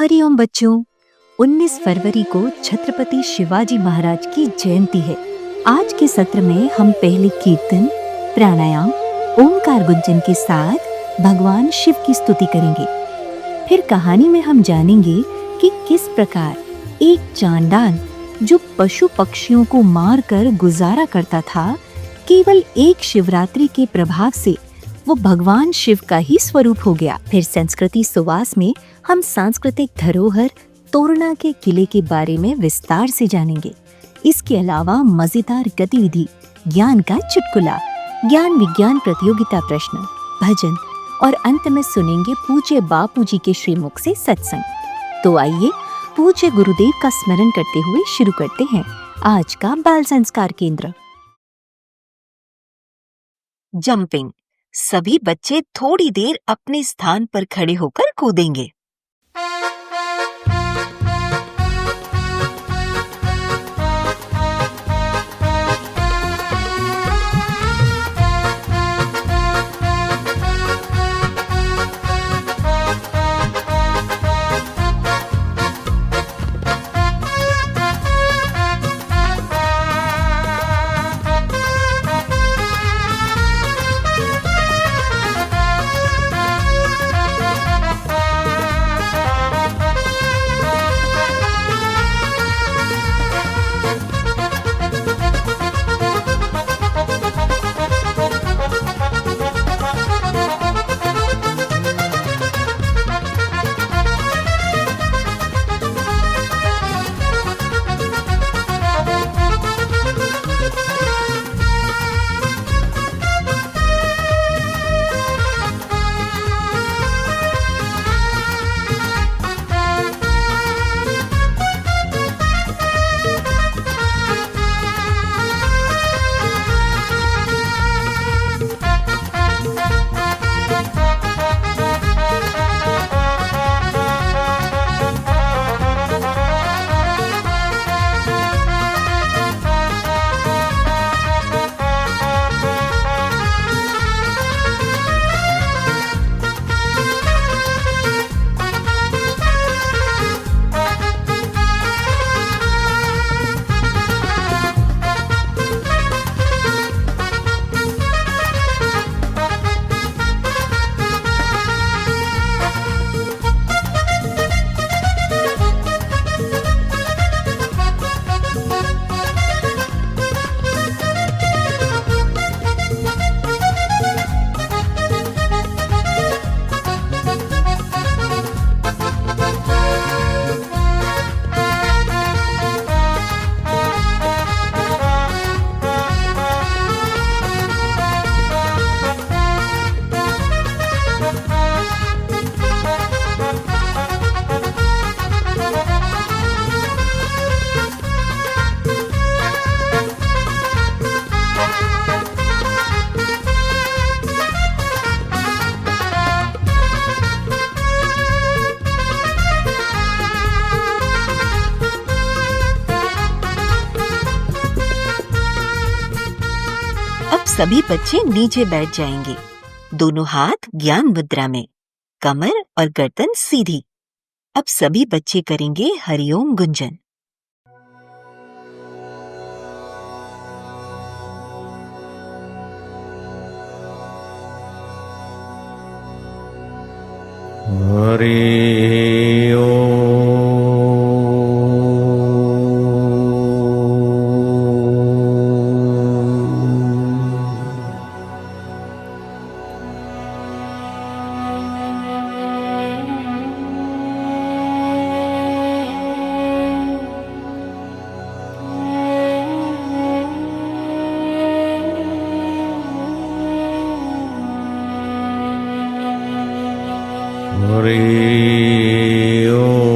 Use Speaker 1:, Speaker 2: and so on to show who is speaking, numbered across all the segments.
Speaker 1: हरिओम बच्चों, 19 फरवरी को छत्रपति शिवाजी महाराज की जयंती है। आज के सत्र में हम पहले कीर्तन, प्राणायाम, ओमकार गुंजन के साथ भगवान शिव की स्तुति करेंगे। फिर कहानी में हम जानेंगे कि किस प्रकार एक चांडाल जो पशु पक्षियों को मारकर गुजारा करता था, केवल एक शिवरात्रि के प्रभाव से वो भगवान शिव का ही स्वरूप हो गया। फिर संस्कृति सुवास में हम सांस्कृतिक धरोहर तोरणा के किले के बारे में विस्तार से जानेंगे। इसके अलावा मजेदार गतिविधि, ज्ञान का चुटकुला, ज्ञान विज्ञान प्रतियोगिता प्रश्न, भजन और अंत में सुनेंगे पूज्य बापू जी के श्रीमुख से सत्संग। तो आइए पूज्य गुरुदेव का स्मरण करते हुए शुरू करते हैं आज का बाल संस्कार केंद्र। जंपिंग। सभी बच्चे थोड़ी देर अपने स्थान पर खड़े होकर कूदेंगे। सभी बच्चे नीचे बैठ जाएंगे। दोनों हाथ ज्ञान मुद्रा में, कमर और गर्दन सीधी। अब सभी बच्चे करेंगे हरिओम गुंजन।
Speaker 2: हरि ओम। हरि ओम।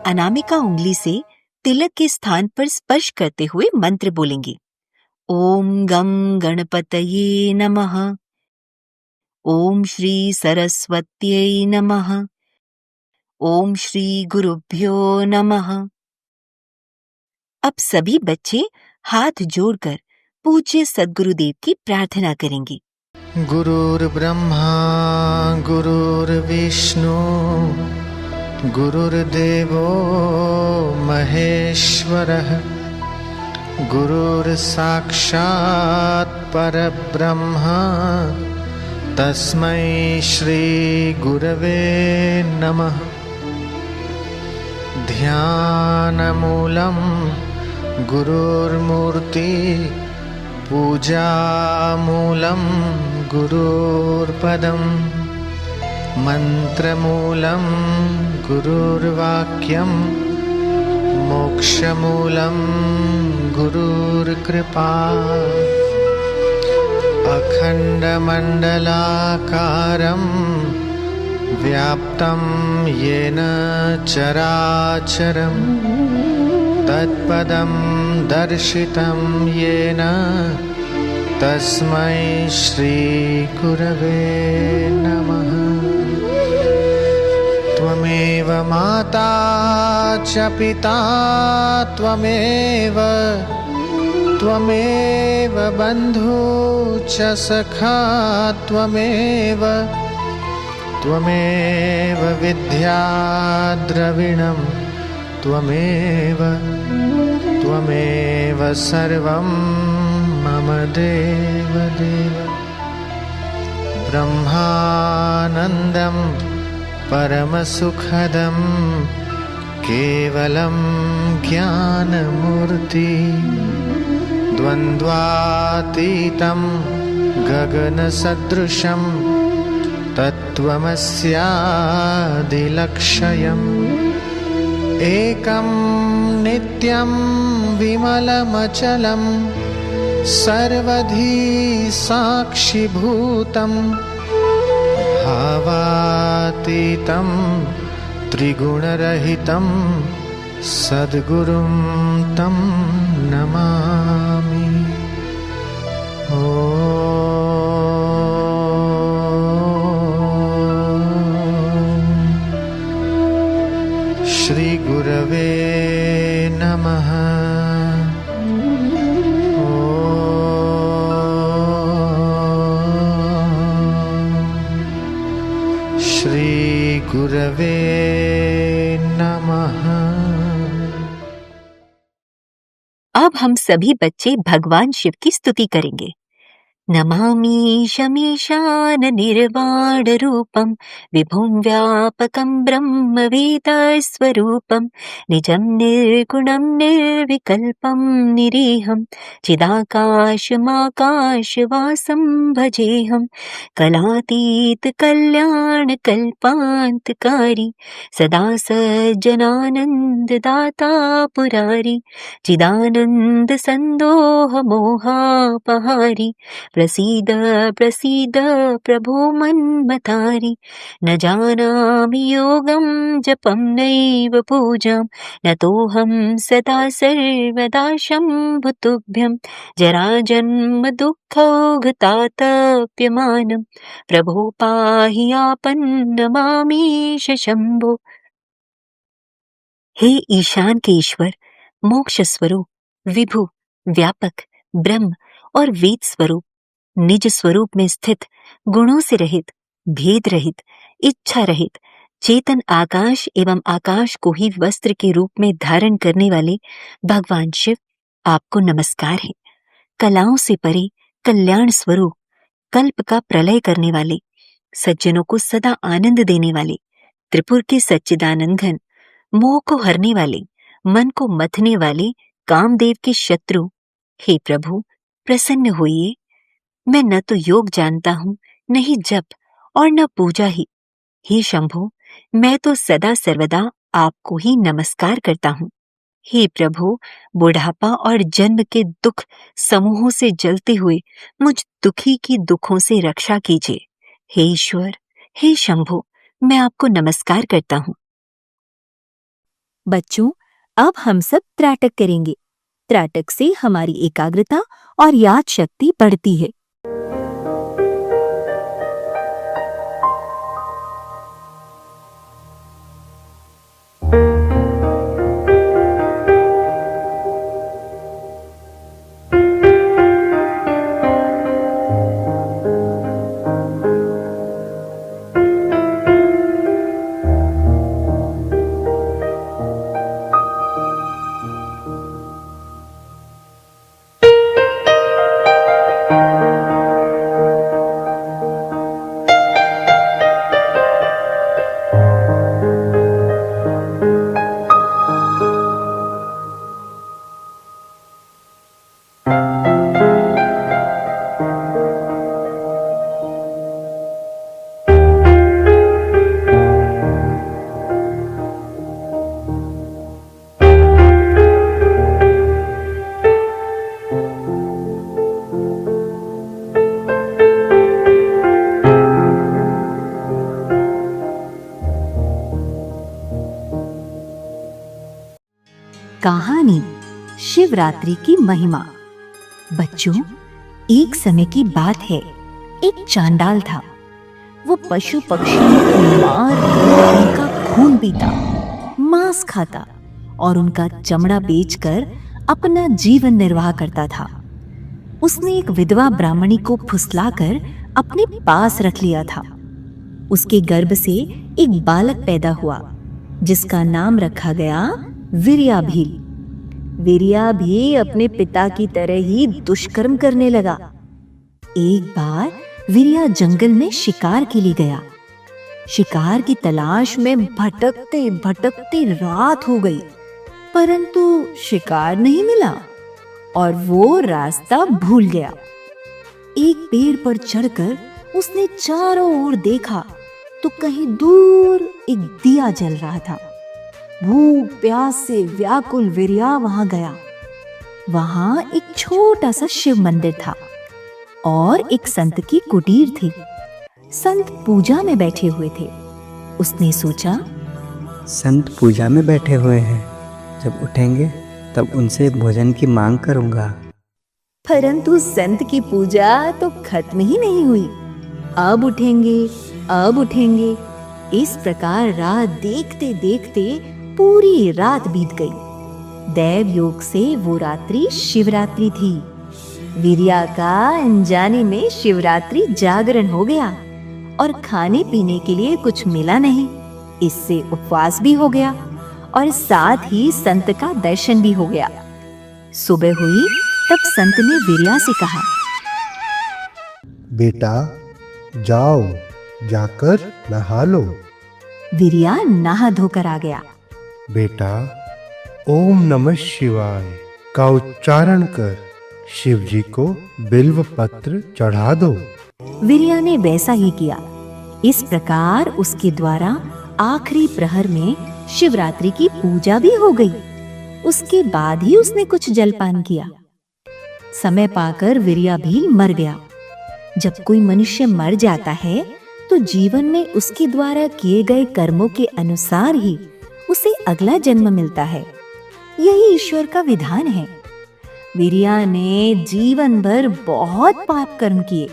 Speaker 1: अनामिका उंगली से तिलक के स्थान पर स्पर्श करते हुए मंत्र बोलेंगे। ओम गम गणपतये नमः। ओम श्री सरस्वत्यै नमः। ओम श्री गुरुभ्यो नमः। अब सभी बच्चे हाथ जोड़कर पूज्य सद्गुरुदेव की प्रार्थना करेंगे।
Speaker 2: गुरुर्ब्रह्मा गुरुर्विष्णु गुरुर्देवो महेश्वरः गुरुर्साक्षात् परब्रह्म तस्मै श्री गुरवे नमः। ध्यानमूलं गुरुर्मूर्ति पूजामूलं गुरुर्पदं मन्त्रमूलं गुरुर्वाक्यं मोक्षमूलं गुरुर्कृपा। अखण्डमण्डलाकारं व्याप्तं येन चराचरं तत्पदं दर्शितं येन तस्मै श्रीगुरवे नमः। त्वमेव माता च पिता त्वमेव बन्धु च सखा त्वमेव विद्या द्रविणं त्वमेव सर्वं मम देवदेव। ब्रह्मानन्दं परमसुखदं केवलं ज्ञानमूर्ति द्वन्द्वातीतं गगनसदृशं तत्त्वमस्यादिलक्ष्यम् एकं नित्यं विमलमचलं सर्वधी साक्षिभूतं भावातीतं त्रिगुणरहितं सद्गुरुं तं नमामि। श्री गुरवे नमः। श्री गुरवे नमः।
Speaker 1: अब हम सभी बच्चे भगवान शिव की स्तुति करेंगे। नमामि शमीशान निर्वाण रूपं विभुं व्यापकं ब्रह्मवेदस्वरूपं निजं निर्गुणं निर्विकल्पं निरीहं चिदाकाशमाकाशवासं भजेऽहं कलातीत कल्याण कल्पान्तकारी सदा सज्जनानन्ददाता पुरारी चिदानन्द सन्दोह मोहापहारी प्रसीद प्रसीद प्रभो मन्मथारि न जानामि योगं जपं नैव पूजां नतोऽहं सदा सर्वदा शम्भुतुभ्यं जराजन्म दुःखौघतातप्यमानं प्रभो पाहि आपन्नमामीश शम्भो। हे ईशान के ईश्वर, मोक्ष स्वरूप, विभु, व्यापक, ब्रह्म और वेद स्वरूप, निज स्वरूप में स्थित, गुणों से रहित, भेद रहित, इच्छा रहित, चेतन आकाश एवं आकाश को ही वस्त्र के रूप में धारण करने वाले भगवान शिव, आपको नमस्कार है। कलाओं से परे कल्याण स्वरूप, कल्प का प्रलय करने वाले, सज्जनों को सदा आनंद देने वाले, त्रिपुर के सच्चिदानंद घन, मोह को हरने वाले, मन को मथने वाले कामदेव के शत्रु, हे प्रभु प्रसन्न होइए। मैं न तो योग जानता हूँ, न ही जप और न पूजा ही। हे शंभो, मैं तो सदा सर्वदा आपको ही नमस्कार करता हूँ। हे प्रभु, बुढ़ापा और जन्म के दुख समूहों से जलते हुए मुझ दुखी की दुखों से रक्षा कीजिए। हे ईश्वर, हे शंभो, मैं आपको नमस्कार करता हूँ। बच्चों, अब हम सब त्राटक करेंगे। त्राटक से हमारी एकाग्रता और याद शक्ति बढ़ती है। कहानी शिवरात्रि की महिमा। बच्चों, एक समय की बात है। एक चांडाल था। वो पशु पक्षियों को मार कर उनका खून पीता, मांस खाता और उनका चमड़ा बेचकर अपना जीवन निर्वाह करता था। उसने एक विधवा ब्राह्मणी को फुसलाकर अपने पास रख लिया था। उसके गर्भ से एक बालक पैदा हुआ जिसका नाम रखा गया वीर्याभील। वीर्या भी अपने पिता की तरह ही दुष्कर्म करने लगा। एक बार वीर्या जंगल में शिकार के लिए गया। शिकार की तलाश में भटकते भटकते रात हो गई, परंतु शिकार नहीं मिला और वो रास्ता भूल गया। एक पेड़ पर चढ़कर उसने चारों ओर देखा तो कहीं दूर एक दिया जल रहा था। भूख प्यास से व्याकुल वीर्या वहां गया। वहां एक छोटा सा शिव मंदिर था और एक संत की कुटीर थी। संत पूजा में बैठे हुए थे। उसने सोचा,
Speaker 3: संत पूजा में बैठे हुए हैं, जब उठेंगे तब उनसे भोजन की मांग करूंगा।
Speaker 1: परंतु संत की पूजा तो खत्म ही नहीं हुई। अब उठेंगे, अब उठेंगे। इस प्रकार रात देखते देखते पूरी रात बीत गई। दैव योग से वो रात्रि शिवरात्रि थी। वीर्या का अनजाने में शिवरात्रि जागरण हो गया और खाने पीने के लिए कुछ मिला नहीं। इससे उपवास भी हो गया और साथ ही संत का दर्शन भी हो गया। सुबह हुई तब संत ने वीर्या से कहा,
Speaker 4: बेटा जाओ, जाकर नहा लो।
Speaker 1: वीर्या नहा धोकर आ गया।
Speaker 4: बेटा ओम नमः शिवाय का उच्चारण कर शिव जी को बिल्व पत्र चढ़ा दो।
Speaker 1: वीर्या ने वैसा ही किया। इस प्रकार उसके द्वारा आखिरी प्रहर में शिवरात्रि की पूजा भी हो गई। उसके बाद ही उसने कुछ जलपान किया। समय पाकर वीर्या भी मर गया। जब कोई मनुष्य मर जाता है तो जीवन में उसके द्वारा किए गए कर्मों के अनुसार ही उसे अगला जन्म मिलता है। यही ईश्वर का विधान है। वीर्या ने जीवन भर बहुत पाप कर्म किए,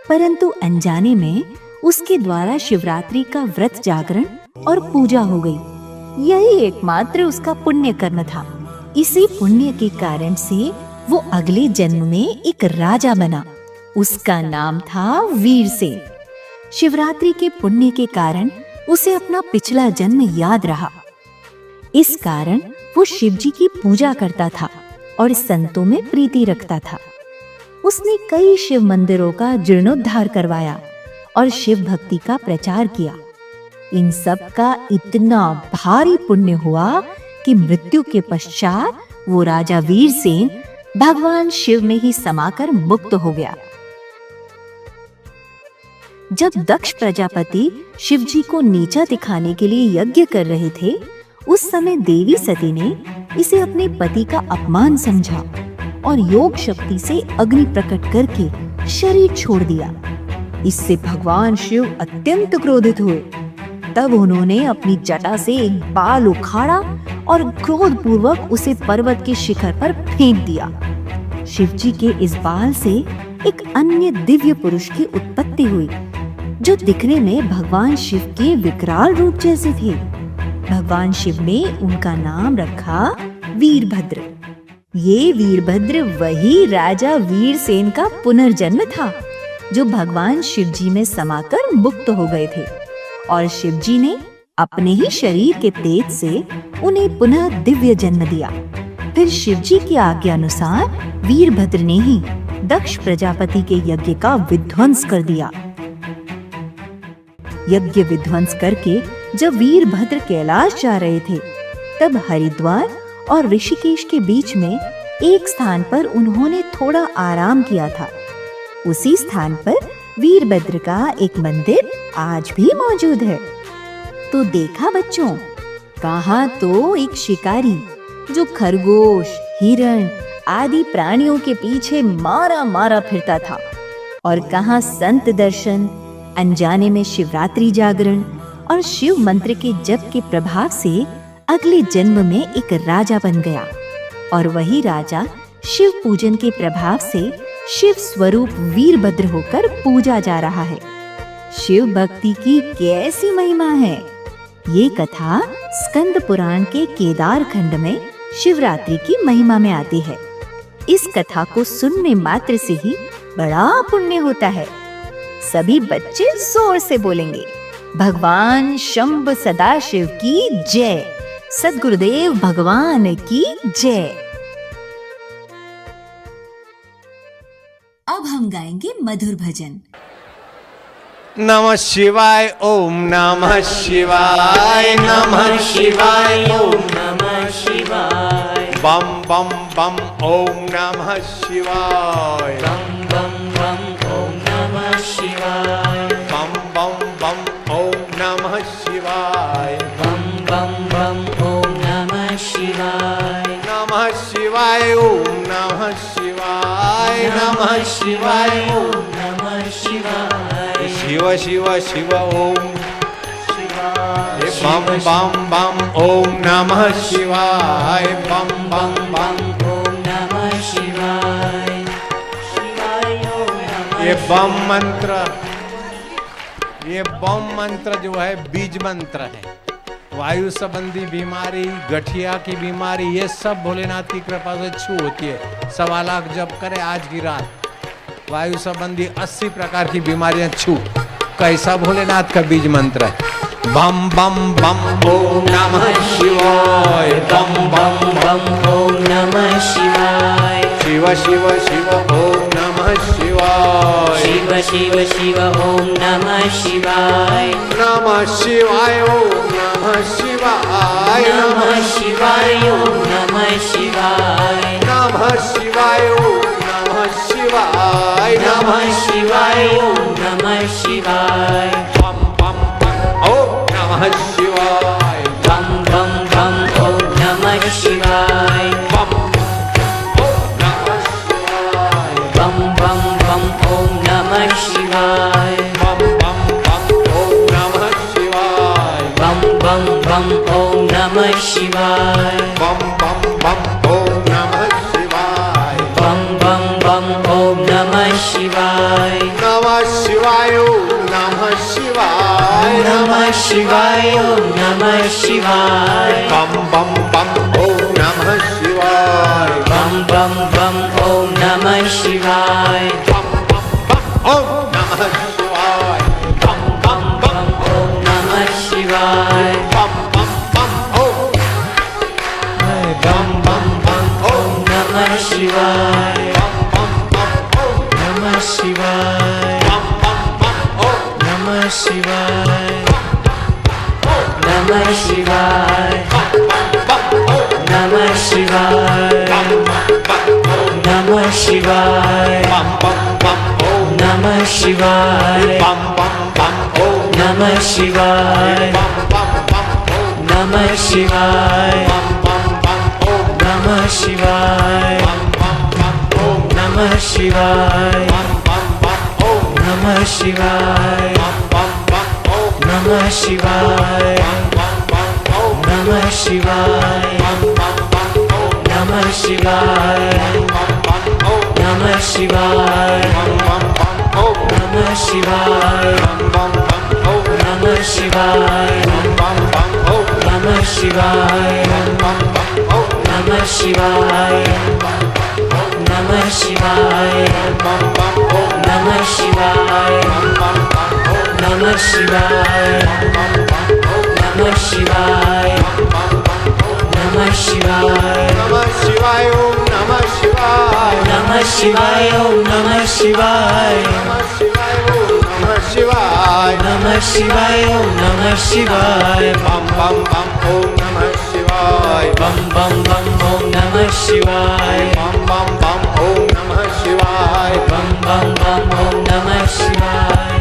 Speaker 1: परंतु अनजाने में उसके द्वारा शिवरात्रि का व्रत जागरण और पूजा हो गई। यही एकमात्र उसका पुण्य कर्म था। इसी पुण्य के कारण से वो अगले जन्म में एक राजा बना। उसका नाम था वीरसेन। शिवरात्रि के पुण्य के कारण उसे अपना पिछला जन्म याद रहा। इस कारण वो शिव जी की पूजा करता था और संतों में प्रीति रखता था। उसने कई शिव मंदिरों का जीर्णोद्धार करवाया और शिव भक्ति का प्रचार किया। इन सब का इतना भारी पुण्य हुआ कि मृत्यु के पश्चात वो राजा वीरसेन भगवान शिव में ही समाकर मुक्त हो गया। जब दक्ष प्रजापति शिव जी को नीचा दिखाने के लिए यज्ञ कर रहे थे, उस समय देवी सती ने इसे अपने पति का अपमान समझा और योग शक्ति से अग्नि प्रकट करके शरीर छोड़ दिया। इससे भगवान शिव अत्यंत क्रोधित हुए। तब उन्होंने अपनी जटा से एक बाल उखाड़ा और क्रोधपूर्वक उसे पर्वत के शिखर पर फेंक दिया। शिवजी के इस बाल से एक अन्य दिव्य पुरुष की उत्पत्ति हुई, जो दिखने में भगवान शिव के विकराल रूप जैसे थे। भगवान शिव ने उनका नाम रखा वीरभद्र। ये वीरभद्र वही राजा वीरसेन का पुनर्जन्म था, जो भगवान शिवजी में समाकर मुक्त हो गए थे, और शिवजी ने अपने ही शरीर के तेज से उन्हें पुनः दिव्य जन्म दिया। फिर शिवजी की आज्ञा अनुसार वीरभद्र ने ही दक्ष प्रजापति के यज्ञ का विध्वंस कर दिया। यज्ञ विध्वंस करके जब वीरभद्र कैलाश जा रहे थे, तब हरिद्वार और ऋषिकेश के बीच में एक स्थान पर उन्होंने थोड़ा आराम किया था। उसी स्थान पर वीरभद्र का एक मंदिर आज भी मौजूद है। तो देखा बच्चों, कहा तो एक शिकारी जो खरगोश, हिरण आदि प्राणियों के पीछे मारा मारा फिरता था, और कहा संत दर्शन, अनजाने में शिवरात्रि जागरण और शिव मंत्र के जप के प्रभाव से अगले जन्म में एक राजा बन गया, और वही राजा शिव पूजन के प्रभाव से शिव स्वरूप वीरभद्र होकर पूजा जा रहा है। शिव भक्ति की कैसी महिमा है! ये कथा स्कंद पुराण के केदार खंड में शिवरात्रि की महिमा में आती है। इस कथा को सुनने मात्र से ही बड़ा पुण्य होता है। सभी बच्चे जोर से बोलेंगे, भगवान शंभ सदाशिव की जय, सद्गुरुदेव भगवान की जय। अब हम गाएंगे मधुर भजन।
Speaker 2: नमः शिवाय ओम नमः शिवाय नमः शिवाय ओम नमः शिवाय बम बम बम ओम नमः शिवाय बम बम बम ओम नमः शिवाय बम बम बम ओम नमः शिवाय बम बम बम ओम नमः शिवाय नमः शिवाय ओम नमः शिवाय नमः शिवाय ओम नमः शिवाय शिव शिव शिव ओम शिवाय बम बम बम ओम नमः शिवाय बम बम बम ओम नमः शिवाय ये बम मंत्र जो है बीज मंत्र है। वायु संबंधी बीमारी, गठिया की बीमारी, ये सब भोलेनाथ की कृपा से छू होती है। 1.25 लाख जप करे आज की रात, वायु संबंधी 80 प्रकार की बीमारियां छू। कैसा भोलेनाथ का बीज मंत्र है। बम बम बम ओम नमः शिवाय बम बम बम ओम नमः शिवाय शिव शिव शिव ओम नमः शिवाय शिव शिव शिव ओम नमः शिवाय नमः शिवाय ओम नमः शिवाय नमः शिवाय ओम नमः शिवाय नमः शिवाय ओम नमः शिवाय नमः शिवाय ओम नमः शिवाय बम बम बम ओम नमः शिवाय बम बम बम ओम नमः शिवाय बम ओम नमः शिवाय बम बम बम ओम नमः शिवाय बम बम बम ओम नमः शिवाय बम बम बम ओम नमः शिवाय बम बम बम ओम नमः शिवाय बम बम बम ओम नमः शिवाय नमः शिवाय ओम नमः शिवाय नमः शिवाय ओम नमः शिवाय बम बम बम ओम नमः शिवाय बम बम बम ओम नमः शिवाय बम बम बम ओम नमः शिवाय बम बम बम ओम नमः शिवाय बम बम बम ओम बम बम बम ओम नमः शिवाय बम बम बम ओम नमः शिवाय बम बम बम ओम नमः शिवाय नमः शिवाय नमः शिवाय नमः शिवाय नमः शिवाय नमः शिवाय नमः शिवाय नमः शिवाय नमः शिवाय नमः शिवाय नमः शिवाय
Speaker 5: नमः शिवाय नमः शिवाय नमः शिवाय नमः शिवाय नमः शिवाय नमः शिवाय नमः शिवाय नमः शिवाय नमः शिवाय नमः शिवाय नमः शिवाय नमः शिवाय
Speaker 2: नमः शिवाय ओम नमः शिवाय
Speaker 5: नमः शिवाय ओम नमः शिवाय
Speaker 2: नमः शिवाय
Speaker 5: नमः शिवाय ओम नमः शिवाय
Speaker 2: बम बम बम ओम नमः शिवाय
Speaker 5: बम बम बम ओम नमः शिवाय
Speaker 2: बम बम बम ओम नमः शिवाय
Speaker 5: बम बम बम ओम नमः शिवाय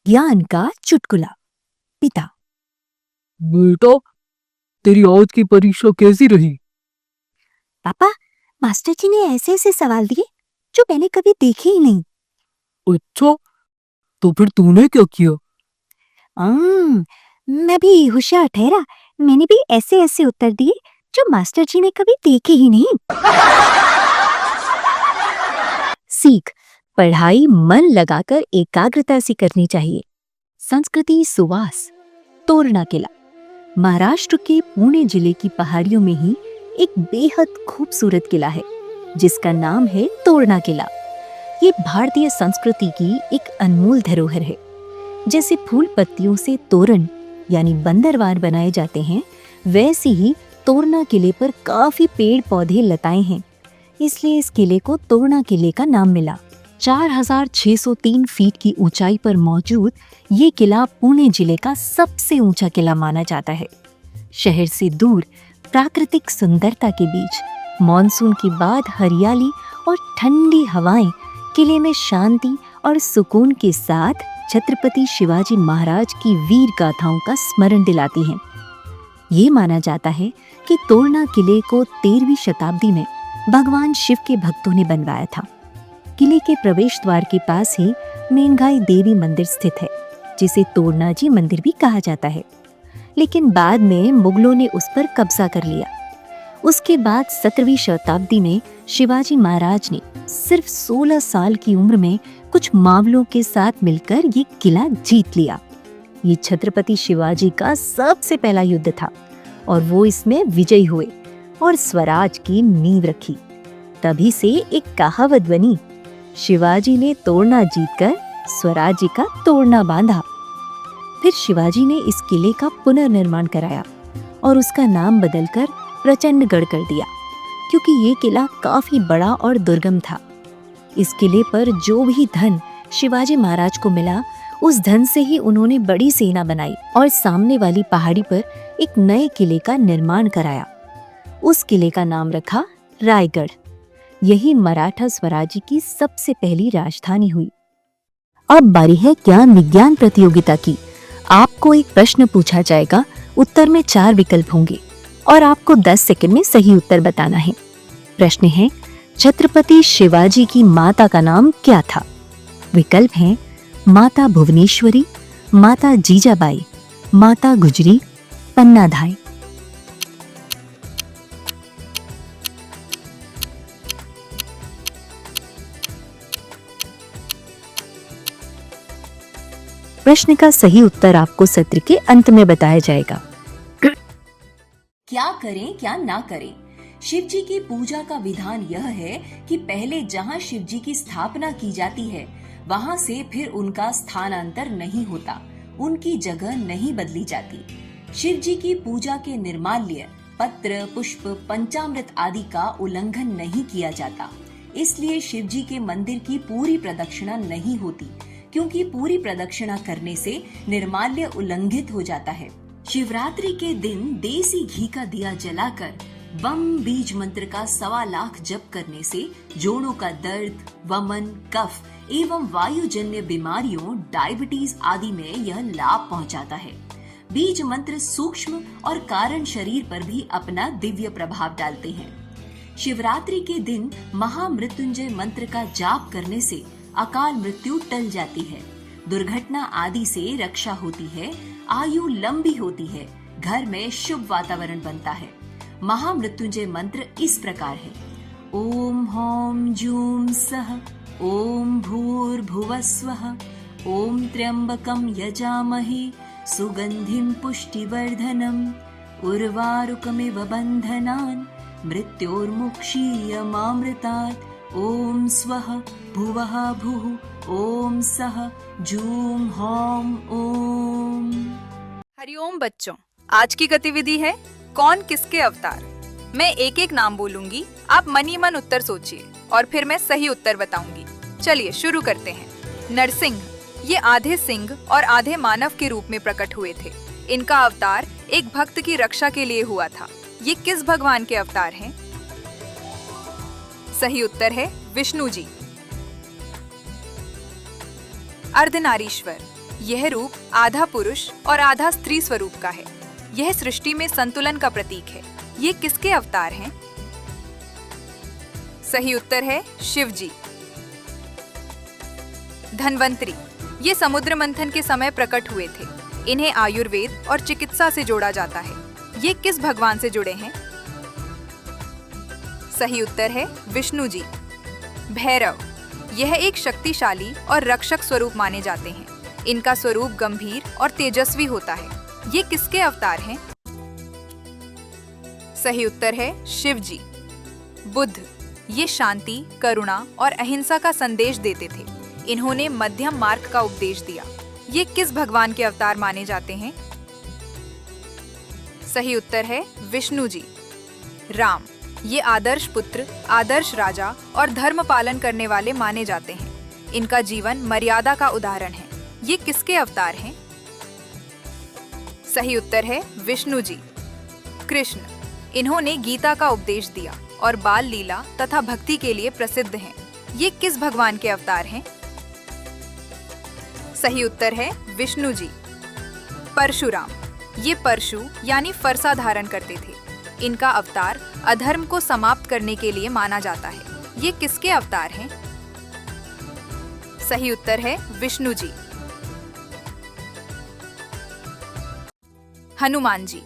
Speaker 1: ज्ञान का चुटकुला। पिता।
Speaker 6: बेटा, तेरी आज की परीक्षा कैसी रही?
Speaker 1: पापा, मास्टर जी ने ऐसे ऐसे सवाल दिए जो मैंने कभी देखे ही नहीं।
Speaker 6: अच्छा, तो फिर तूने क्या किया?
Speaker 1: मैं भी होशियार ठहरा। मैंने भी ऐसे ऐसे उत्तर दिए जो मास्टर जी ने कभी देखे ही नहीं। सीख, पढ़ाई मन लगाकर एकाग्रता से करनी चाहिए। संस्कृति सुवास। तोरणा किला। महाराष्ट्र के पुणे जिले की पहाड़ियों में ही एक बेहद खूबसूरत किला है जिसका नाम है तोरणा किला। ये भारतीय संस्कृति की एक अनमोल धरोहर है। जैसे फूल पत्तियों से तोरण यानी बंदरवार बनाए जाते हैं, वैसे ही तोरणा किले पर काफी पेड़ पौधे लताएं हैं, इसलिए इस किले को तोरणा किले का नाम मिला। 4603 फीट की ऊंचाई पर मौजूद ये किला पुणे जिले का सबसे ऊंचा किला माना जाता है। शहर से दूर प्राकृतिक सुंदरता के बीच मॉनसून के बाद हरियाली और ठंडी हवाएं किले में शांति और सुकून के साथ छत्रपति शिवाजी महाराज की वीर गाथाओं का स्मरण दिलाती हैं। ये माना जाता है कि तोरणा किले को 13वीं शताब्दी में भगवान शिव के भक्तों ने बनवाया था। किले के प्रवेश द्वार के पास ही मेनघाई देवी मंदिर स्थित है, जिसे तोरणाजी मंदिर भी कहा जाता है। लेकिन बाद में मुगलों ने उस पर कब्जा कर लिया। उसके बाद 17वीं शताब्दी में शिवाजी महाराज ने सिर्फ 16 साल की उम्र में कुछ मावलों के साथ मिलकर ये किला जीत लिया। ये छत्रपति शिवाजी का सबसे पहला युद्ध था और वो इसमें विजयी हुए और स्वराज की नींव रखी। तभी से एक कहावत बनी, शिवाजी ने तोरणा जीतकर स्वराज्य का तोरणा बांधा। फिर शिवाजी ने इस किले का पुनर्निर्माण कराया और उसका नाम बदलकर प्रचंडगढ़ कर दिया, क्योंकि ये किला काफी बड़ा और दुर्गम था। इस किले पर जो भी धन शिवाजी महाराज को मिला, उस धन से ही उन्होंने बड़ी सेना बनाई और सामने वाली पहाड़ी पर एक नए किले का निर्माण कराया। उस किले का नाम रखा रायगढ़। यही मराठा स्वराज्य की सबसे पहली राजधानी हुई। अब बारी है ज्ञान विज्ञान प्रतियोगिता की। आपको एक प्रश्न पूछा जाएगा, उत्तर में 4 विकल्प होंगे और आपको 10 सेकंड में सही उत्तर बताना है। प्रश्न है, छत्रपति शिवाजी की माता का नाम क्या था? विकल्प हैं माता भुवनेश्वरी, माता जीजाबाई, माता गुजरी, पन्नाधाय। प्रश्न का सही उत्तर आपको सत्र के अंत में बताया जाएगा।
Speaker 7: क्या करें क्या ना करें? शिव जी की पूजा का विधान यह है कि पहले जहाँ शिव जी की स्थापना की जाती है वहाँ से फिर उनका स्थानांतर नहीं होता, उनकी जगह नहीं बदली जाती। शिव जी की पूजा के निर्माल्य, पत्र, पुष्प, पंचामृत आदि का उल्लंघन नहीं किया जाता। इसलिए शिव जी के मंदिर की पूरी प्रदक्षिणा नहीं होती, क्योंकि पूरी प्रदक्षिणा करने से निर्माल्य उल्लंघित हो जाता है। शिवरात्रि के दिन देसी घी का दिया जलाकर बम बीज मंत्र का 1.25 लाख जप करने से जोड़ों का दर्द, वमन, कफ एवं वायुजन्य बीमारियों, डायबिटीज आदि में यह लाभ पहुंचाता है। बीज मंत्र सूक्ष्म और कारण शरीर पर भी अपना दिव्य प्रभाव डालते हैं। शिवरात्रि के दिन महामृत्युंजय मंत्र का जाप करने से अकाल मृत्यु टल जाती है, दुर्घटना आदि से रक्षा होती है, आयु लंबी होती है, घर में शुभ वातावरण बनता है। महामृत्युंजय मंत्र इस प्रकार है: ओम हौम जूम सः, ओम भूर्भुवस्वः, ओम त्र्यंबकं यजामहे सुगंधिं पुष्टिवर्धनम्, उर्वारुकमिव बन्धनान् मृत्योर्मुक्षीयमामृतात्, ओम स्वः भुवः भुः, ओम सः जूम हौम ओम।
Speaker 8: हरिओम बच्चों, आज की गतिविधि है कौन किसके अवतार। मैं एक एक नाम बोलूंगी, आप मन ही मन उत्तर सोचिए और फिर मैं सही उत्तर बताऊंगी। चलिए शुरू करते हैं। नरसिंह, ये आधे सिंह और आधे मानव के रूप में प्रकट हुए थे। इनका अवतार एक भक्त की रक्षा के लिए हुआ था। ये किस भगवान के अवतार हैं? सही उत्तर है विष्णु जी। अर्धनारीश्वर, यह रूप आधा पुरुष और आधा स्त्री स्वरूप का है। यह सृष्टि में संतुलन का प्रतीक है। ये किसके अवतार हैं? सही उत्तर है शिव जी। धन्वंतरी, ये समुद्र मंथन के समय प्रकट हुए थे। इन्हें आयुर्वेद और चिकित्सा से जोड़ा जाता है। ये किस भगवान से जुड़े हैं? सही उत्तर है विष्णु जी। भैरव, यह एक शक्तिशाली और रक्षक स्वरूप माने जाते हैं। इनका स्वरूप गंभीर और तेजस्वी होता है। ये किसके अवतार हैं? सही उत्तर है शिव जी। बुद्ध, ये शांति, करुणा और अहिंसा का संदेश देते थे। इन्होंने मध्यम मार्ग का उपदेश दिया। ये किस भगवान के अवतार माने जाते हैं? सही उत्तर है विष्णु जी। राम, ये आदर्श पुत्र, आदर्श राजा और धर्म पालन करने वाले माने जाते हैं। इनका जीवन मर्यादा का उदाहरण है। ये किसके अवतार हैं? सही उत्तर है विष्णु जी। कृष्ण, इन्होंने गीता का उपदेश दिया और बाल लीला तथा भक्ति के लिए प्रसिद्ध हैं। ये किस भगवान के अवतार हैं? सही उत्तर है विष्णु जी। परशुराम, ये परशु यानी फरसा धारण करते थे। इनका अवतार अधर्म को समाप्त करने के लिए माना जाता है। ये किसके अवतार हैं? सही उत्तर है विष्णु जी। हनुमान जी,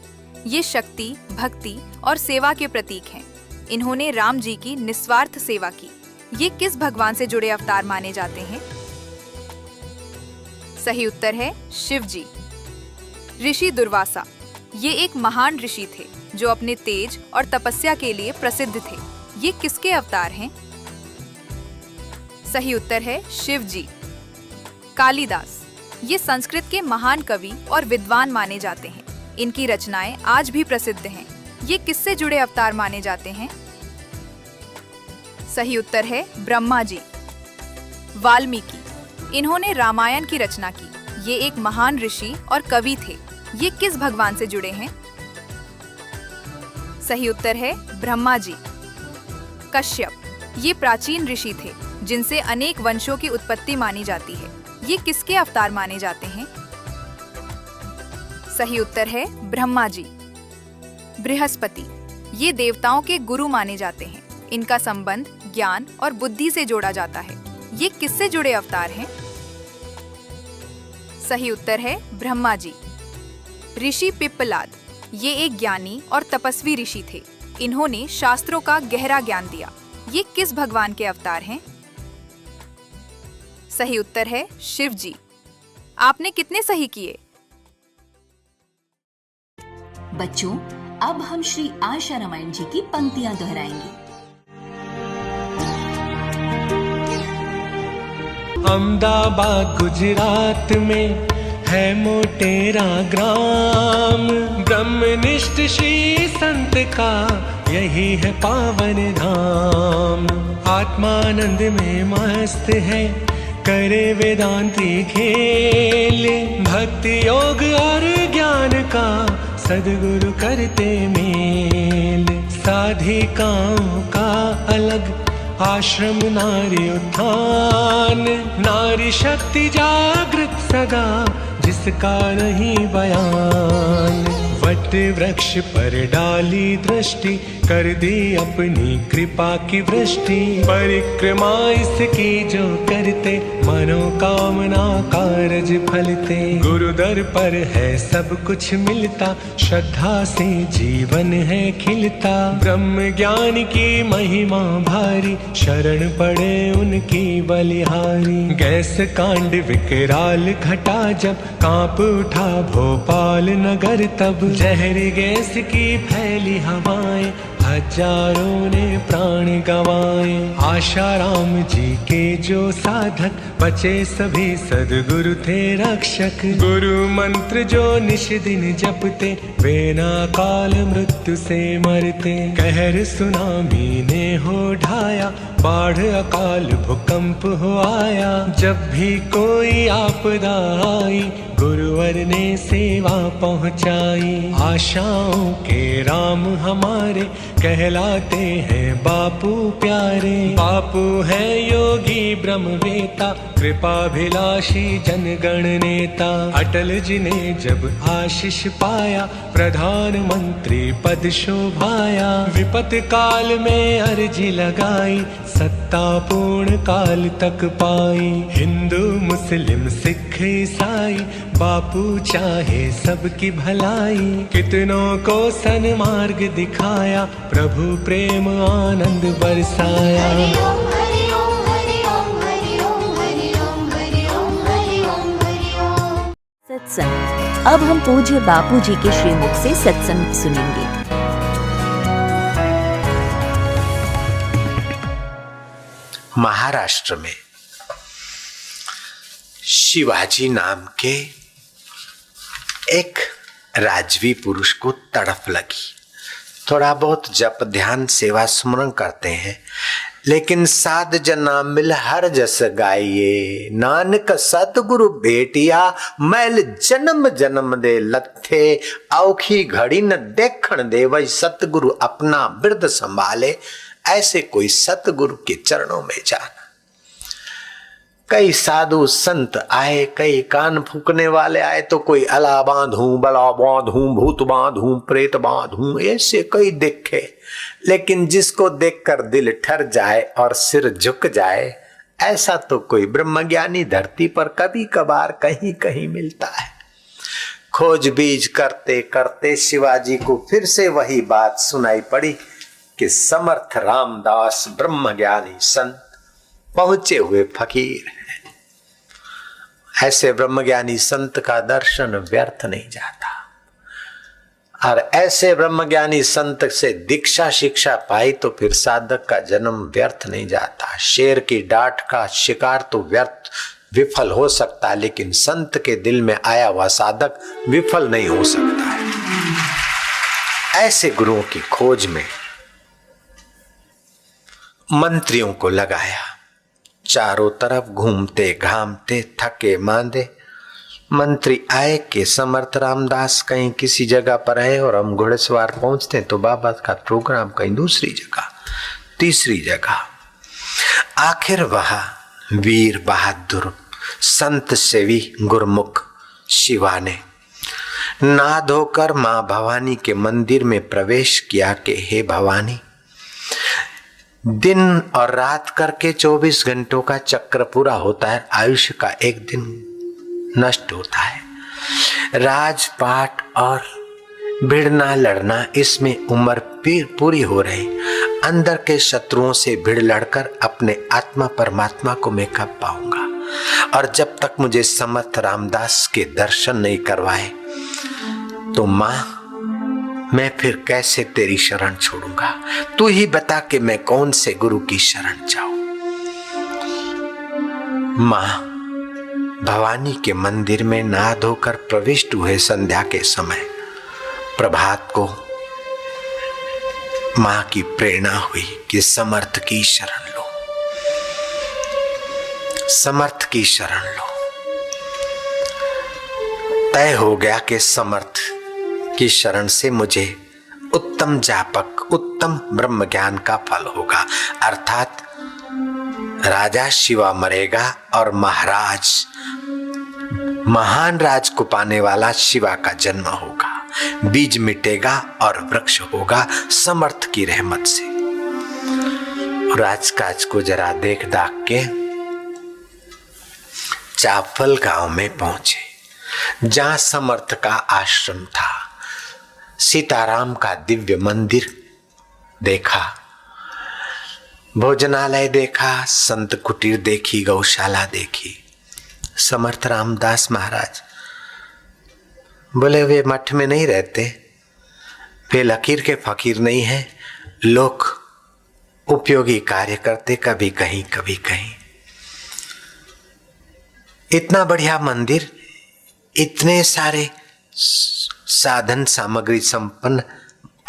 Speaker 8: ये शक्ति, भक्ति और सेवा के प्रतीक हैं। इन्होंने राम जी की निस्वार्थ सेवा की। ये किस भगवान से जुड़े अवतार माने जाते हैं? सही उत्तर है शिव जी। ऋषि दुर्वासा, ये एक महान ऋषि थे जो अपने तेज और तपस्या के लिए प्रसिद्ध थे। ये किसके अवतार हैं? सही उत्तर है शिव जी। कालिदास, ये संस्कृत के महान कवि और विद्वान माने जाते हैं। इनकी रचनाएं आज भी प्रसिद्ध हैं। ये किससे जुड़े अवतार माने जाते हैं? सही उत्तर है ब्रह्मा जी। वाल्मीकि, इन्होंने रामायण की रचना की। ये एक महान ऋषि और कवि थे। ये किस भगवान से जुड़े हैं? सही उत्तर है ब्रह्मा जी। कश्यप, ये प्राचीन ऋषि थे जिनसे अनेक वंशों की उत्पत्ति मानी जाती है। ये किसके अवतार माने जाते हैं? सही उत्तर है ब्रह्मा जी। बृहस्पति, ये देवताओं के गुरु माने जाते हैं। इनका संबंध ज्ञान और बुद्धि से जोड़ा जाता है। ये किससे जुड़े अवतार हैं? सही उत्तर है ब्रह्मा जी। ऋषि पिप्पलाद, ये एक ज्ञानी और तपस्वी ऋषि थे। इन्होंने शास्त्रों का गहरा ज्ञान दिया। ये किस भगवान के अवतार हैं? सही उत्तर है शिव जी। आपने कितने सही किए?
Speaker 7: बच्चों, अब हम श्री आशा रामायण जी की पंक्तियां दोहराएंगे।
Speaker 5: अहमदाबाद गुजरात में है मोटेरा ग्राम, ब्रह्मनिष्ठ श्री संत का यही है पावन धाम। आत्मानंद में मस्त है करे वेदांती खेल, भक्ति योग और ज्ञान का सद्गुरु करते मेल। साधिकाओं का अलग आश्रम नारी उत्थान, नारी शक्ति जागृत सदा जिसका नहीं बयान। वट वृक्ष पर डाली दृष्टि कर दी अपनी कृपा की वृष्टि, परिक्रमा इसकी जो करते मनोकामना कारज फलते। गुरुदर पर है सब कुछ मिलता, श्रद्धा से जीवन है खिलता। ब्रह्म ज्ञान की महिमा भारी, शरण पड़े उनकी बलिहारी। गैस कांड विकराल घटा जब कांप उठा भोपाल नगर तब, जहरी गैस की फैली हवाएं हजारों ने प्राण गंवाए। आशाराम जी के जो साधक बचे सभी सद्गुरु थे रक्षक। गुरु मंत्र जो निश दिन जपते वे ना काल मृत्यु से मरते। कहर सुनामी ने हो ढाया, बाढ़ अकाल भूकंप हो आया। जब भी कोई आपदा आई गुरुवर ने सेवा पहुंचाई। आशाओं के राम हमारे कहलाते हैं बापू प्यारे। बापू है योगी ब्रह्मवेता, कृपाभिलाषी जनगण नेता। अटल जी ने जब आशीष पाया प्रधानमंत्री पद शोभाया। विपत काल में अर्जी लगाई सत्ता पूर्ण काल तक पाई। हिंदू मुस्लिम सिख ईसाई बापू चाहे सबकी भलाई। कितनों को सन्मार्ग दिखाया, प्रभु प्रेम आनंद बरसाया।
Speaker 1: सत्संग। अब हम पूज्य बापू जी के श्रीमुख से सत्संग सुनेंगे।
Speaker 2: महाराष्ट्र में शिवाजी नाम के एक राजवी पुरुष को तड़फ लगी। थोड़ा बहुत जप ध्यान सेवा स्मरण करते हैं, लेकिन साध जना मिल हर जस गाइए। नानक सतगुरु भेटिया मैल जन्म जन्म दे लथे। औखी घड़ी न देखण दे वही सतगुरु अपना बिरद संभाले। ऐसे कोई सतगुरु के चरणों में जाना। कई साधु संत आए, कई कान फूकने वाले आए, तो कोई अला बांधूं, बला बांधूं, भूत बांधूं, प्रेत बांधूं, ऐसे कई देखे। लेकिन जिसको देखकर दिल ठर जाए और सिर झुक जाए, ऐसा तो कोई ब्रह्मज्ञानी धरती पर कभी कभार कहीं कहीं मिलता है। खोज बीज करते करते शिवाजी को फिर से वही बात सुनाई पड़ी कि समर्थ रामदास ब्रह्मज्ञानी संत पहुंचे हुए फकीर हैं। ऐसे ब्रह्मज्ञानी संत का दर्शन व्यर्थ नहीं जाता, और ऐसे ब्रह्मज्ञानी संत से दीक्षा शिक्षा पाई तो फिर साधक का जन्म व्यर्थ नहीं जाता। शेर की डांट का शिकार तो व्यर्थ विफल हो सकता है, लेकिन संत के दिल में आया हुआ साधक विफल नहीं हो सकता है। ऐसे गुरुओं की खोज में मंत्रियों को लगाया। चारों तरफ घूमते घामते थके मांदे मंत्री आए कि समर्थ रामदास कहीं किसी जगह पर है और हम घुड़सवार पहुंचते तो बाबा का प्रोग्राम कहीं दूसरी जगह, तीसरी जगह। आखिर वहां वीर बहादुर संत सेवी गुरमुख शिवा ने ना धोकर मां भवानी के मंदिर में प्रवेश किया कि हे भवानी, दिन और रात करके 24 घंटों का चक्र पूरा होता है, आयुष्य का एक दिन नष्ट होता है। राजपाट और भिड़ना लड़ना, इसमें उम्र पूरी हो रही। अंदर के शत्रुओं से भिड़ लड़कर अपने आत्मा परमात्मा को मैं कब पाऊंगा।
Speaker 9: और जब तक मुझे समर्थ रामदास के दर्शन नहीं करवाए तो मां, मैं फिर कैसे तेरी शरण छोड़ूंगा? तू ही बता कि मैं कौन से गुरु की शरण जाऊं। मां भवानी के मंदिर में नहा धोकर प्रविष्ट हुए संध्या के समय प्रभात को मां की प्रेरणा हुई कि समर्थ की शरण लो, समर्थ की शरण लो। तय हो गया कि समर्थ की शरण से मुझे उत्तम जापक, उत्तम ब्रह्म ज्ञान का फल होगा, अर्थात राजा शिवा मरेगा और महाराज, महान राज को पाने वाला शिवा का जन्म होगा, बीज मिटेगा और वृक्ष होगा समर्थ की रहमत से। राजकाज को जरा देख दाख के चाफल गांव में पहुंचे, जहां समर्थ का आश्रम था। सीताराम का दिव्य मंदिर देखा, भोजनालय देखा, संत कुटीर देखी, गौशाला देखी। समर्थ रामदास महाराज बोले, वे मठ में नहीं रहते, वे लकीर के फकीर नहीं हैं, लोग उपयोगी कार्य करते, कभी कहीं कभी कहीं। इतना बढ़िया मंदिर, इतने सारे साधन सामग्री संपन्न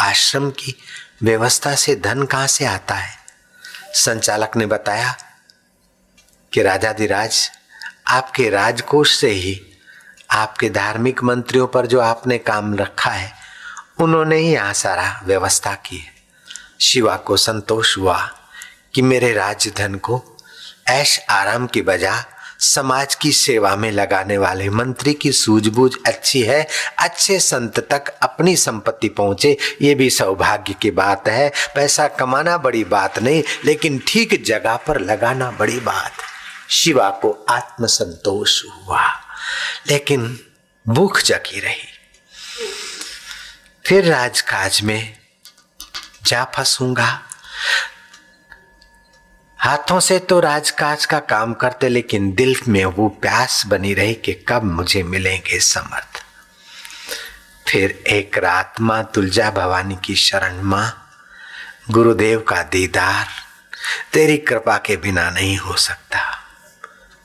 Speaker 9: आश्रम की व्यवस्था से धन कहां से आता है? संचालक ने बताया कि राजाधिराज, आपके राजकोष से ही आपके धार्मिक मंत्रियों पर जो आपने काम रखा है, उन्होंने ही यहाँ सारा व्यवस्था की है। शिवा को संतोष हुआ कि मेरे राजधन को ऐश आराम की बजाय समाज की सेवा में लगाने वाले मंत्री की सूझबूझ अच्छी है। अच्छे संत तक अपनी संपत्ति पहुंचे, ये भी सौभाग्य की बात है। पैसा कमाना बड़ी बात नहीं, लेकिन ठीक जगह पर लगाना बड़ी बात है। शिवा को आत्मसंतोष हुआ, लेकिन भूख जगी रही। फिर राजकाज में जा फंसूंगा। हाथों से तो राजकाज का काम करते, लेकिन दिल में वो प्यास बनी रही कि कब मुझे मिलेंगे समर्थ। फिर एक रात मां तुलजा भवानी की शरण, मां गुरुदेव का दीदार तेरी कृपा के बिना नहीं हो सकता।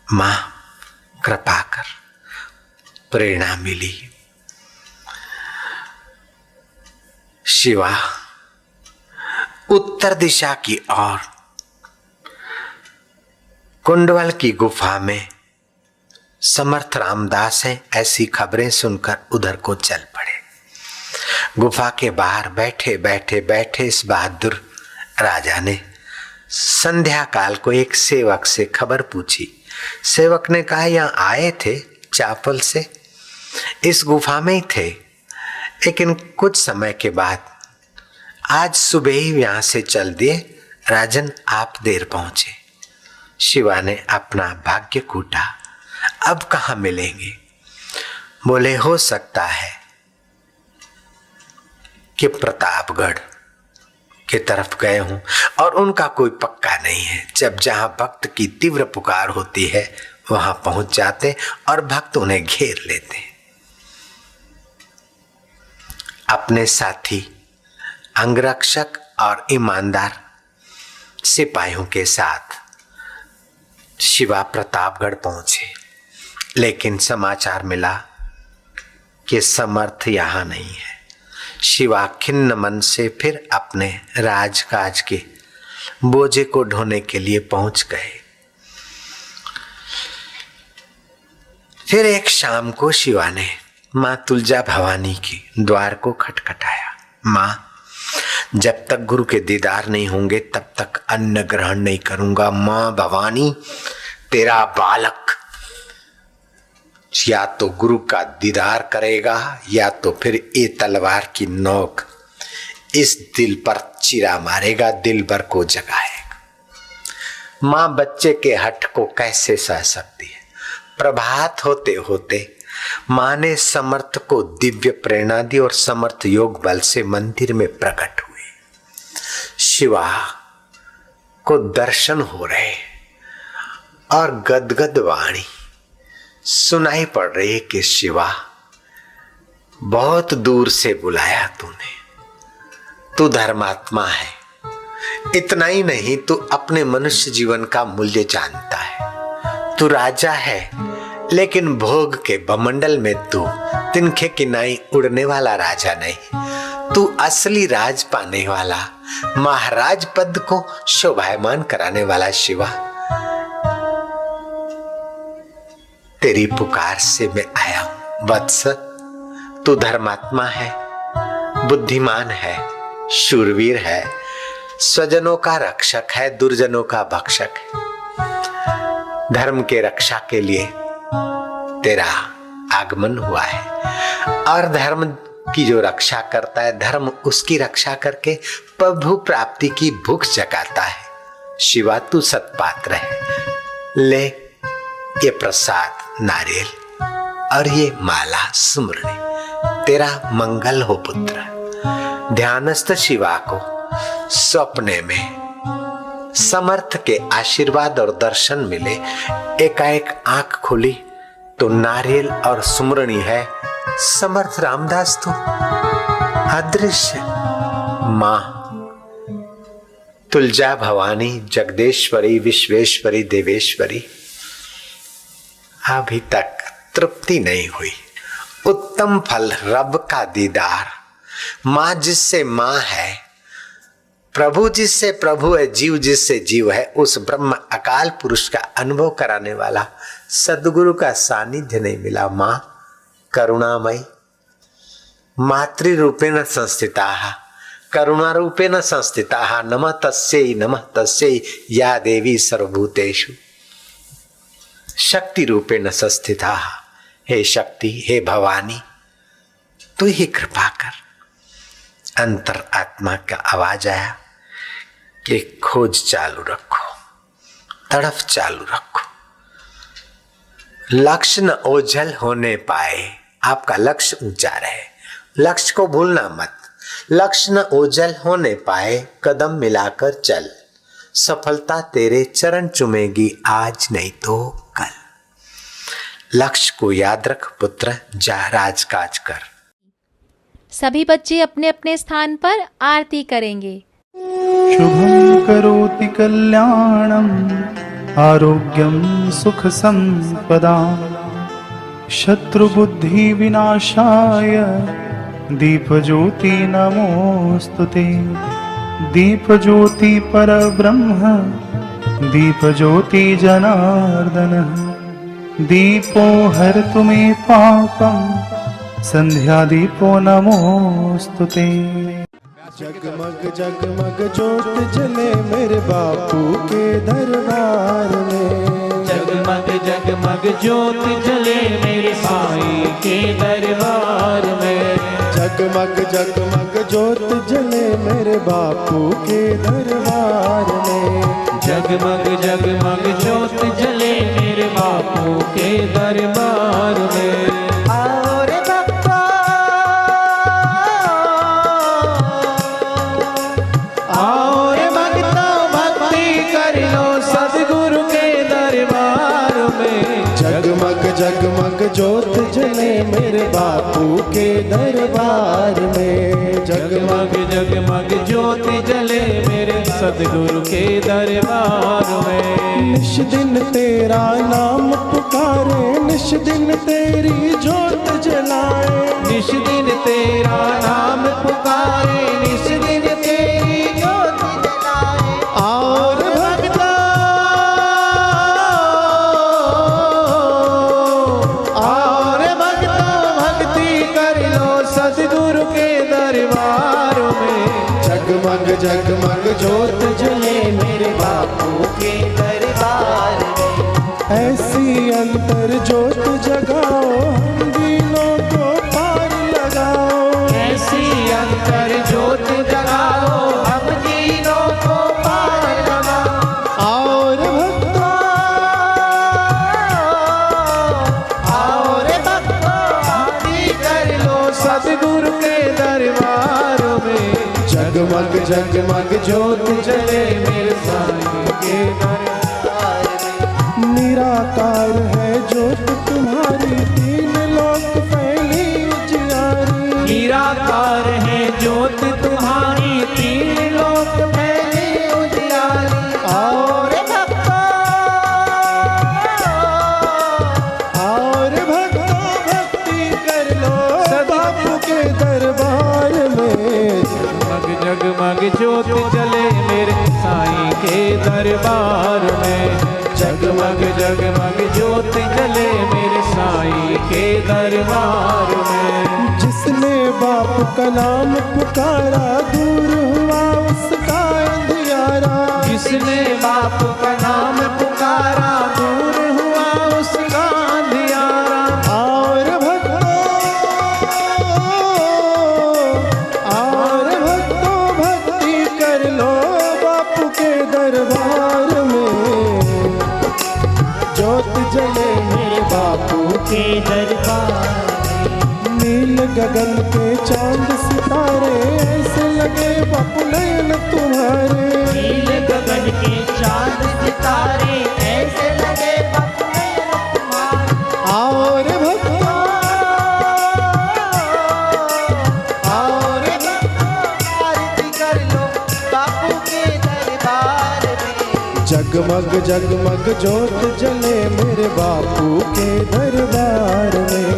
Speaker 9: मां कृपा कर, प्रेरणा मिली। शिवा उत्तर दिशा की ओर कुंडवल की गुफा में समर्थ रामदास है, ऐसी खबरें सुनकर उधर को चल पड़े। गुफा के बाहर बैठे बैठे बैठे इस बहादुर राजा ने संध्या काल को एक सेवक से खबर पूछी। सेवक ने कहा, यहाँ आए थे चापल से, इस गुफा में ही थे, लेकिन कुछ समय के बाद आज सुबह ही यहाँ से चल दिए। राजन, आप देर पहुंचे। शिवा ने अपना भाग्य कूटा, अब कहाँ मिलेंगे? बोले, हो सकता है कि प्रतापगढ़ की तरफ गए हूं, और उनका कोई पक्का नहीं है। जब जहां भक्त की तीव्र पुकार होती है वहां पहुंच जाते और भक्त उन्हें घेर लेते। अपने साथी अंगरक्षक और ईमानदार सिपाहियों के साथ शिवा प्रतापगढ़ पहुंचे, लेकिन समाचार मिला कि समर्थ यहां नहीं है। शिवा खिन्न मन से फिर अपने राजकाज के बोझे को ढोने के लिए पहुंच गए। फिर एक शाम को शिवा ने मां तुलजा भवानी की द्वार को खटखटाया। मां, जब तक गुरु के दीदार नहीं होंगे तब तक अन्न ग्रहण नहीं करूंगा। मां भवानी, तेरा बालक या तो गुरु का दीदार करेगा या तो फिर ये तलवार की नोक इस दिल पर चीरा मारेगा, दिल भर को जगाएगा। मां बच्चे के हठ को कैसे सह सकती है? प्रभात होते होते मां ने समर्थ को दिव्य प्रेरणा दी और समर्थ योग बल से मंदिर में प्रकट हुए। शिवा को दर्शन हो रहे और गदगद वाणी सुनाई पड़ रही है कि शिवा, बहुत दूर से बुलाया तूने, तू धर्मात्मा है। इतना ही नहीं, तू अपने मनुष्य जीवन का मूल्य जानता है। तू राजा है, लेकिन भोग के बमंडल में तू तिनके किनाई उड़ने वाला राजा नहीं। तू असली राज पाने वाला, महाराज पद को शोभायमान कराने वाला शिवा, तेरी पुकार से मैं आया हूं। वत्स, तू धर्मात्मा है, बुद्धिमान है, शूरवीर है, स्वजनों का रक्षक है, दुर्जनों का भक्षक है। धर्म के रक्षा के लिए तेरा आगमन हुआ है, और धर्म की जो रक्षा करता है, धर्म उसकी रक्षा करके प्रभु प्राप्ति की भूख जगाता है। शिवा, तू सत्पात्र है। ले ये प्रसाद नारियल और ये माला सुमरणी, तेरा मंगल हो पुत्र। ध्यानस्थ शिवा को सपने में समर्थ के आशीर्वाद और दर्शन मिले। एकाएक आंख खुली तो नारियल और सुमरणी है। समर्थ रामदास तो अदृश्य। मां तुलजा भवानी, जगदेश्वरी, विश्वेश्वरी, देवेश्वरी, अभी तक तृप्ति नहीं हुई। उत्तम फल रब का दीदार। मां जिससे मां है, प्रभु जिससे प्रभु है, जीव जिससे जीव है, उस ब्रह्म अकाल पुरुष का अनुभव कराने वाला सद्गुरु का सानिध्य नहीं मिला। मां करुणामयी, मातृरूपेण संस्थिताः, करुणारूपेण संस्थिताः। नमः तस्यै, नमः तस्यै या देवी सर्वभूतेषु शक्ति रूपेण संस्थिता। हे शक्ति, हे भवानी, तू ही कृपा कर। अंतर आत्मा का आवाज आया कि खोज चालू रखो, तड़फ चालू रखो। लक्ष्य न ओझल होने पाए। आपका लक्ष्य ऊंचा रहे, लक्ष्य को भूलना मत। लक्ष्य न ओझल होने पाए, कदम मिलाकर चल। सफलता तेरे चरण चुमेगी, आज नहीं तो कल। लक्ष्य को याद रख पुत्र, जा राजकाज कर।
Speaker 10: सभी बच्चे अपने अपने स्थान पर आरती करेंगे।
Speaker 11: शुभं करोति कल्याणं, आरोग्यं सुख संपदां, शत्रुबुद्धि विनाशाय दीपज्योति नमोस्तुते। दीपज्योति परब्रह्म, दीपज्योति जनार्दन, दीपो हरतु मे पापं, संध्या दीपो नमोस्तुते।
Speaker 4: जगमग जगमग ज्योत जले मेरे बापू के दरबार में।
Speaker 5: जगमग जगमग ज्योत जले मेरे साईं के दरबार में।
Speaker 4: जगमग जगमग ज्योत जले मेरे बापू के दरबार में।
Speaker 5: जगमग जगमग ज्योत जले मेरे बापू के दरबार में।
Speaker 4: जगमग ज्योत जले मेरे बापू के दरबार में।
Speaker 5: जगमग जगमग ज्योत जले मेरे सदगुरु के दरबार में।
Speaker 4: निश दिन तेरा नाम पुकारे, निश दिन तेरी ज्योत जलाए।
Speaker 5: निश दिन तेरा नाम पुकारे, निश दिन तेरी ज्योत जलाए।
Speaker 4: और जगमग ज्योत जले मेरे बापू के दरबार में। ऐसी अंतर ज्योत जगाओ, हम दीनों को पार लगाओ।
Speaker 5: ऐसी अंतर ज्योत जगाओ, हम दीनों को पार लगाओ।
Speaker 4: और भक्तों,
Speaker 5: और भक्तों आरती कर लो सदगुरु के दरबार में।
Speaker 4: जगमग जगमग ज्योत जले मेरे साईं के
Speaker 5: दरबार में। निराकार है ज्योत तुम्हारी, तीन लोक फैली उजियारी।
Speaker 12: निराकार है ज्योत तुम्हारी, तीन लोक फैली उजियारी।
Speaker 5: और भक्तों भक्ति कर लो बापू के दरबार में।
Speaker 12: जगमग जगमग ज्योत जले मेरे साईं के दरबार में। जगमग जगमग ज्योत जले मेरे साईं के दरबार में।
Speaker 5: जिसने बाप का नाम पुकारा दूर हुआ उसका अंधियारा।
Speaker 12: जिसने बाप का नाम पुकारा दूर हुआ उसका अंधियारा।
Speaker 5: और भक्तों भक्ति कर लो बापू के दरबार में। ज्योत जले मेरे बापू
Speaker 12: के दरबार।
Speaker 5: नील गगन के चांद सितारे ऐसे लगे बापू नयन तुम्हारे।
Speaker 12: नील गगन के चांद सितारे ऐसे लगे बापू नयन तुम्हारे।
Speaker 5: और भक्तों
Speaker 12: आरती कर लो बापू के दरबार में।
Speaker 5: जगमग जगमग ज्योत जले मेरे बापू के दरबार में।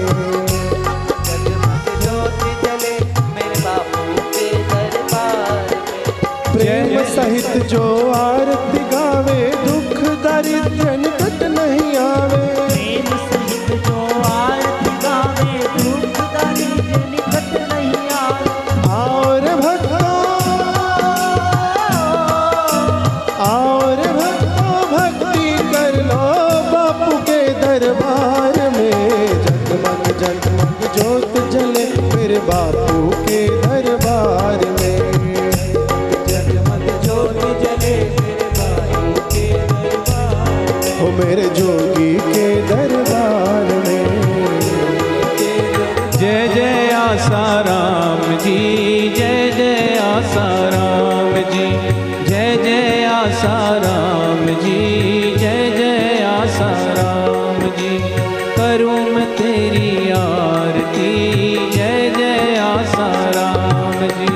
Speaker 5: प्रेम सहित जो आरती गावे दुख दारिद्र्य निकट नहीं आवे।
Speaker 12: प्रेम सहित जो आरती गावे दुख दारिद्र्य निकट नहीं आवे।
Speaker 5: और भक्तों भक्ति कर लो बापू के दरबार में। जगमग जगमग ज्योत जले मेरे बापू के दरबार में। हो मेरे जोगी के दरबार में।
Speaker 12: जय जय आसाराम जी, जय जय आसाराम जी। जय जय आसाराम जी, जय जय आसाराम जी। करूँ मैं तेरी आरती, जय जय आसाराम जी।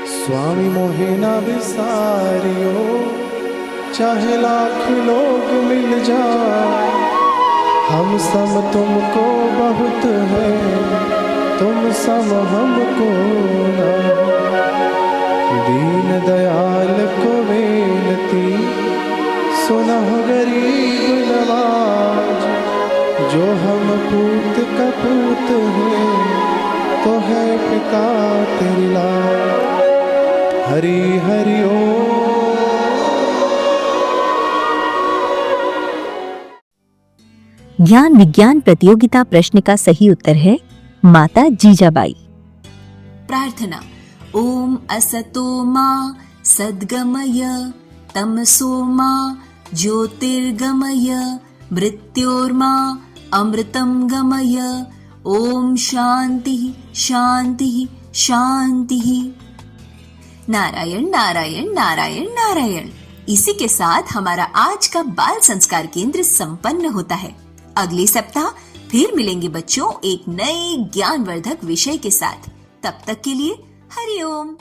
Speaker 5: स्वामी मोहे ना विसारियो, चाहे लाख लोग मिल जाए। हम सम तुमको बहुत है, तुम सम हमको ना। दीन दयाल को बेनती सुनह गरीब नवाज। जो हम पूत का पूत हैं तो है पिता तेरी लाज। हरि हरि ओम।
Speaker 1: ज्ञान विज्ञान प्रतियोगिता प्रश्न का सही उत्तर है माता जीजाबाई।
Speaker 7: प्रार्थना। ओम असतो मा सद्गमय, तमसो मा ज्योतिर्गमय, मृत्योर्मा अमृतं गमय। ओम शांति शांति शांति। नारायण नारायण नारायण नारायण। इसी के साथ हमारा आज का बाल संस्कार केंद्र संपन्न होता है। अगले सप्ताह फिर मिलेंगे बच्चों एक नए ज्ञानवर्धक विषय के साथ। तब तक के लिए हरि ओम।